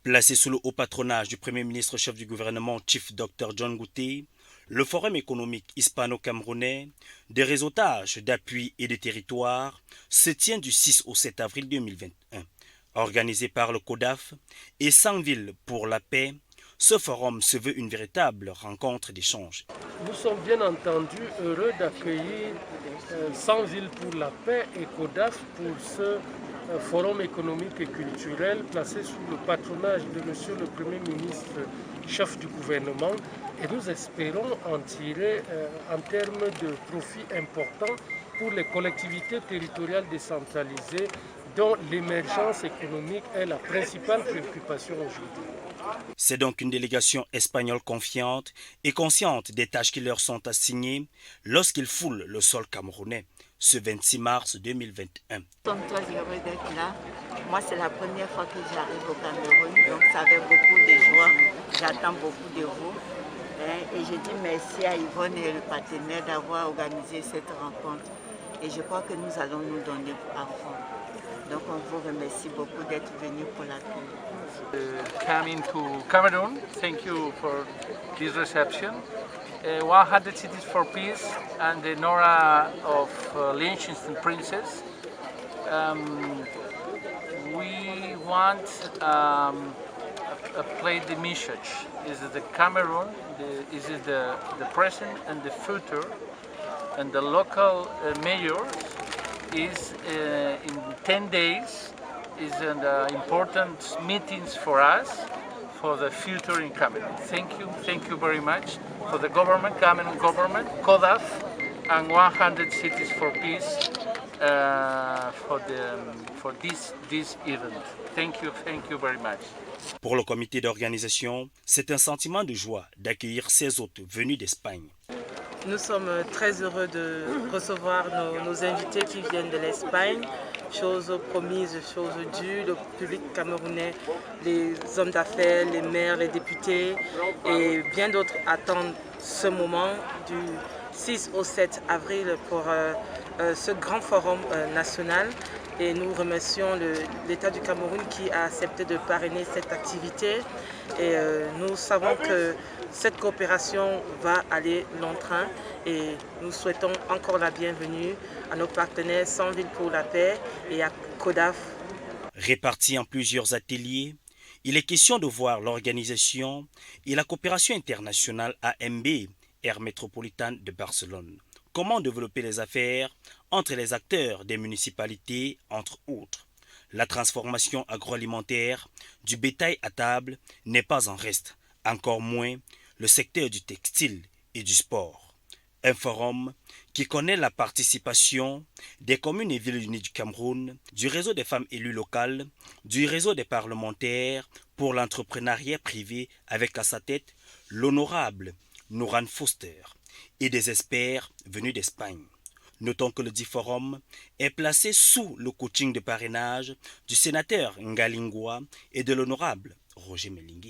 Placé sous le haut patronage du Premier ministre chef du gouvernement Chief Dr John Gouté, le Forum économique hispano-camerounais, des réseautages d'appui et de territoires se tient du 6 au 7 avril 2021. Organisé par le CODAF et 100 villes pour la paix, ce forum se veut une véritable rencontre d'échanges. Nous sommes bien entendu heureux d'accueillir 100 villes pour la paix et CODAF pour ce forum économique et culturel placé sous le patronage de Monsieur le Premier ministre, chef du gouvernement. Et nous espérons en tirer en termes de profits importants pour les collectivités territoriales décentralisées dont l'émergence économique est la principale préoccupation aujourd'hui. C'est donc une délégation espagnole confiante et consciente des tâches qui leur sont assignées lorsqu'ils foulent le sol camerounais ce 26 mars 2021. Nous sommes très heureux d'être là. Moi, c'est la première fois que j'arrive au Cameroun, donc ça fait beaucoup de joie. J'attends beaucoup de vous. Et je dis merci à Yvonne et le partenaire d'avoir organisé cette rencontre. Et je crois que nous allons nous donner à fond. Donc on vous remercie beaucoup d'être venus pour l'accueil. Coming to Cameroon, thank you for this reception. 100 Cities for Peace and the Nora of Liechtenstein Princess. We want play the message. This is the Cameroon, this is the present and the future, and the local mayors is in 10 days is an important meetings for us for the future in Cameroon. Thank you very much for the government, Cameroon government, CODAF, and 100 Cities for Peace for this event. Thank you very much. Pour le comité d'organisation, c'est un sentiment de joie d'accueillir ces hôtes venus d'Espagne. Nous sommes très heureux de recevoir nos invités qui viennent de l'Espagne. Chose promise, chose due, le public camerounais, les hommes d'affaires, les maires, les députés et bien d'autres attendent ce moment du 6 au 7 avril pour ce grand forum national. Et nous remercions l'État du Cameroun qui a accepté de parrainer cette activité. Et nous savons que cette coopération va aller longtemps et nous souhaitons encore la bienvenue à nos partenaires 100 villes pour la paix et à CODAF. Répartis en plusieurs ateliers, il est question de voir l'organisation et la coopération internationale AMB, Aire métropolitaine de Barcelone. Comment développer les affaires entre les acteurs des municipalités, entre autres. La transformation agroalimentaire du bétail à table n'est pas en reste, encore moins le secteur du textile et du sport. Un forum qui connaît la participation des communes et villes unies du Cameroun, du réseau des femmes élues locales, du réseau des parlementaires pour l'entrepreneuriat privé avec à sa tête l'honorable Nouran Foster et des experts venus d'Espagne. Notons que le dit forum est placé sous le coaching de parrainage du sénateur Ngalingwa et de l'honorable Roger Melingui.